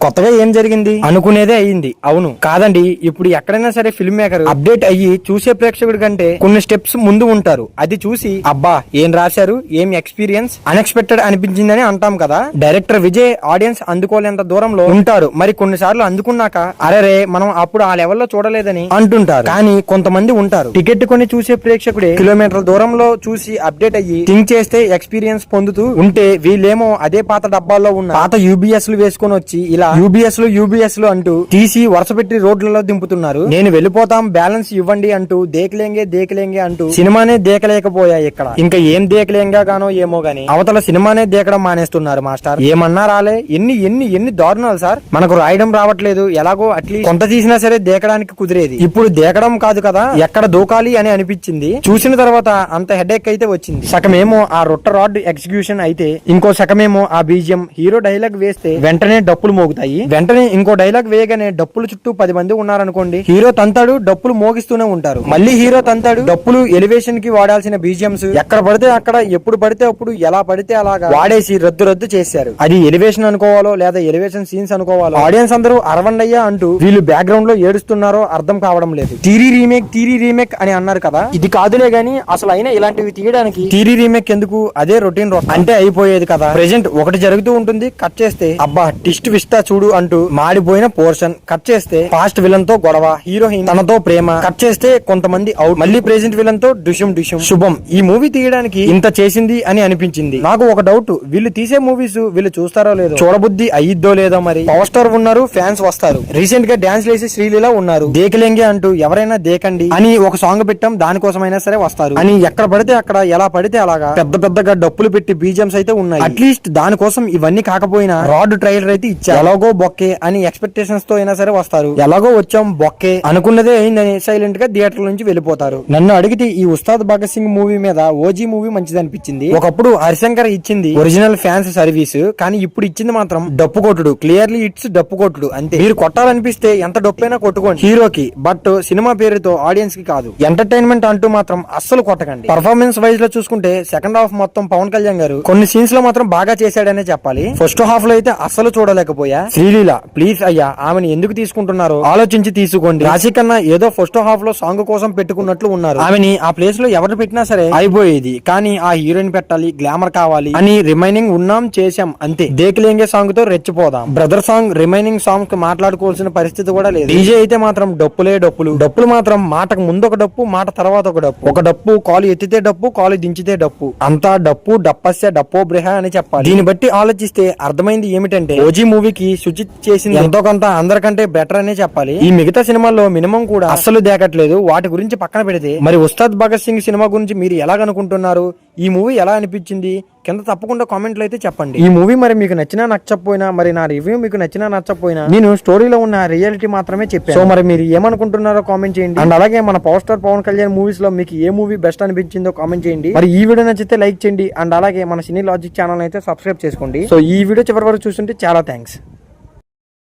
కొత్తగా ఏం జరిగింది అనుకునేదే అయ్యింది. అవును కాదండి, ఇప్పుడు ఎక్కడైనా సరే ఫిల్మ్ మేకర్ అప్డేట్ అయ్యి చూసే ప్రేక్షకుడి కంటే కొన్ని స్టెప్స్ ముందు ఉంటారు. అది చూసి అబ్బా ఏం రాశారు, ఏం ఎక్స్పీరియన్స్, అన్ఎక్స్పెక్టెడ్ అనిపించిందని అంటాం కదా. డైరెక్టర్ విజయ్ ఆడియన్స్ అందుకోలేంత దూరంలో ఉంటారు. మరి కొన్నిసార్లు అందుకున్నాక అరే మనం అప్పుడు ఆ లెవెల్లో చూడలేదని అంటుంటారు. కానీ కొంతమంది ఉంటారు టికెట్ కొని చూసే ప్రేక్షకుడే కిలోమీటర్ల దూరంలో చూసి అప్డేట్ అయ్యి థింక్ చేస్తే ఎక్స్పీరియన్స్ పొందుతూ ఉంటే, వీళ్ళేమో అదే పాత డబ్బాల్లో ఉన్న పాత యూబీఎస్ లు వేసుకొని వచ్చి ఇలా యూబీఎస్ లు అంటూ తీసి వరుస పెట్టి రోడ్లలో దింపుతున్నారు. నేను వెళ్ళిపోతాం బ్యాలెన్స్ ఇవ్వండి అంటూ దేకలేంగే అంటూ సినిమానే దేకలేకపోయా. ఇక్కడ ఇంకా ఏం దేకలేంగా గానో ఏమో గానీ అవతల సినిమానే దేకడం మానేస్తున్నారు. మాస్టర్ ఏమన్నా రాలే, ఎన్ని దారుణాలు సార్. మనకు రాయడం రావట్లేదు, ఎలాగో అట్లీస్ట్ కొంత తీసినా సరే దేకడానికి కుదిరేది. ఇప్పుడు దేకడం కాదు కదా, ఎక్కడ దూకాలి అని అనిపించింది. చూసిన తర్వాత అంత హెడేక్ అయితే వచ్చింది. సగమేమో ఆ రొట్ట రాడ్ ఎగ్జిక్యూషన్ అయితే, ఇంకో సగమేమో ఆ బీజియం. హీరో డైలాగ్ వేస్తే వెంటనే డప్పులు మోగుతాయి, వెంటనే ఇంకో డైలాగ్ వేయగానే డప్పులు చుట్టూ 10 మంది ఉన్నారనుకోండి, హీరో తంతాడు డప్పులు మోగిస్తూనే ఉంటారు. మళ్ళీ హీరో తంతాడు డప్పులు. ఎలివేషన్ కి వాడాల్సిన బీజియంస్ ఎక్కడ పడితే అక్కడ, ఎప్పుడు పడితే అప్పుడు, ఎలా పడితే అలాగా వాడేసి రద్దు చేశారు. అది ఎలివేషన్ అనుకోవాలో లేదా ఎలివేషన్ సీన్స్ అనుకోవాలో, ఆడియన్స్ అందరూ అరవండయ్యా అంటూ వీళ్ళు బ్యాక్గ్రౌండ్ లో ఏడుస్తున్నారో అర్థం కావడం లేదు. తీరీ రీమేక్ అని అన్నారు కదా, ఇది కాదులే గానీ అసలు అయినా ఇలాంటివి తీయడానికి తీరీ రీమేక్ ఎందుకు, అదే రొటీన్ అంటే అయిపోయేది కదా. ప్రెజెంట్ ఒకటి జరుగుతూ ఉంటుంది, కట్ చేస్తే అబ్బా టిస్ట్ విస్టా చూడు అంటూ మాడిపోయిన పోర్షన్, కట్ చేస్తే పాస్ట్ విలన్ తో గొడవ, హీరోయిన్ తనతో ప్రేమ, కట్ చేస్తే కొంతమంది అవుట్, మళ్ళీ ప్రెజెంట్ విలన్ తో డుషుం శుభం. ఈ మూవీ తీయడానికి ఇంత చేసింది అని అనిపించింది నాకు. ఒక డౌట్, వీళ్ళు తీసే మూవీస్ వీళ్ళు చూస్తారో లేదో, చూడబుద్ధి అయ్యిద్దో లేదో. మరి పవర్ స్టార్ ఉన్నారు, ఫ్యాన్స్ వస్తారు. రీసెంట్ గా డాన్స్ లేసి శ్రీలీల ఉన్నారు. దేకలేంగే అంటూ ఎవరైనా దేకండి అని ఒక సాంగ్ పెట్టాం, దానికోసమైనా సరే వస్తారు అని ఎక్కడ పడితే అక్కడ, ఎలా పడితే అలాగా పెద్దగా డప్పులు పెట్టి బీజిఎంస్ అయితే ఉన్నాయి. అట్లీస్ట్ దానికోసం ఇవన్నీ కాకపోయినా రాడ్ ట్రైలర్ అయితే ఇచ్చారు. ఎలాగో బొక్కే అని ఎక్స్పెక్టేషన్స్ తో అయినా సరే వస్తారు. ఎలాగో వచ్చాం బొక్కే అనుకున్నదే అయిందని సైలెంట్ గా థియేటర్ నుంచి వెళ్ళిపోతారు. నన్ను అడిగితే ఈ ఉస్తాద్ భగత్ సింగ్ మూవీ మీద ఓజీ మూవీ మంచిది అనిపించింది. ఒకప్పుడు హరిశంకర్ ఇచ్చింది ఒరిజినల్ ఫ్యాన్స్ సర్వీస్, కానీ ఇప్పుడు ఇచ్చింది మాత్రం డప్పు కొట్టుడు. క్లియర్లీ ఇట్స్ డప్పు కొట్టుడు అంతే. మీరు కొట్టాలనిపిస్తే ఎంత డప్పైనా కొట్టుకోండి హీరోకి, బట్ సినిమా పేరుతో ఆడియన్స్ కి కాదు. ఎంటర్టైన్మెంట్ అంటూ మాత్రం అస్సలు కొట్టకండి. పర్ఫార్మెన్స్ వైజ్ లో చూసుకుంటే సెకండ్ హాఫ్ మొత్తం పవన్ కళ్యాణ్ గారు కొన్ని సీన్స్ లో మాత్రం బాగా చేశాడనే చెప్పాలి. ఫస్ట్ హాఫ్ లో అయితే అస్సలు చూడలేకపోయా. శ్రీలీల ప్లీజ్ అయ్యా, ఆమెను ఎందుకు తీసుకుంటున్నారో ఆలోచించి తీసుకోండి. రాశి కన్నా ఏదో ఫస్ట్ హాఫ్ లో సాంగ్ కోసం పెట్టుకున్నట్లు ఉన్నారు. ఆమెని ఆ ప్లేస్ లో ఎవరు పెట్టినా సరే అయిపోయేది, కానీ ఆ హీరోయిన్ పెట్టాలి, గ్లామర్ కావాలి అని రిమైనింగ్ ఉన్నాం చేశాం అంతే. దేకలేంగే సాంగ్ తో రెచ్చిపోదాం. బ్రదర్ సాంగ్ రిమైనింగ్ సాంగ్ కి మాట్లాడుకోవాల్సిన పరిస్థితి కూడా లేదు. డీజే అయితే మాత్రం డప్పులు మాత్రం మాటకు ముందు ఒక డప్పు, మాట తర్వాత ఒక డప్పు, కాలు ఎత్తితే డప్పు, కాలు దించితే డప్పు, అంతా డప్పు, డప్పస్య డప్పో బ్రెహ అని చెప్పాలి. దీన్ని బట్టి ఆలోచిస్తే అర్థమైంది ఏమిటంటే ఓజీ మూవీకి సుచిత్ చేసింది ఎంతో కొంత అందరికంటే బెటర్ అనే చెప్పాలి. ఈ మిగతా సినిమాల్లో మినిమం కూడా అస్సలు దేకట్లేదు. వాటి గురించి పక్కన పెడితే మరి ఉస్తాద్ భగత్ సింగ్ సినిమా గురించి మీరు ఎలాగనుకుంటున్నారు? ఈ మూవీ ఎలా అనిపించింది కింద తప్పకుండా కామెంట్లు అయితే చెప్పండి. ఈ మూవీ మరి మీకు నచ్చినా నచ్చకపోయినా, మరి నా రివ్యూ మీకు నచ్చినా నచ్చకపోయినా, నేను స్టోరీలో ఉన్న రియాలిటీ మాత్రమే చెప్పాను. సో మరి మీరు ఏమనుకుంటున్నారో కామెంట్ చేయండి. అండ్ అలాగే మన power star Pawan Kalyan movies లో మీకు ఏ మూవీ బెస్ట్ అనిపించిందో కామెంట్ చేయండి. మరి ఈ వీడియో నచ్చితే లైక్ చేయండి. అండ్ అలాగే మన సినీ లాజిక్ ఛానల్ అయితే సబ్స్క్రైబ్ చేసుకోండి. సో ఈ వీడియో చివరి వరకు చూస్తుంటే చాలా థ్యాంక్స్.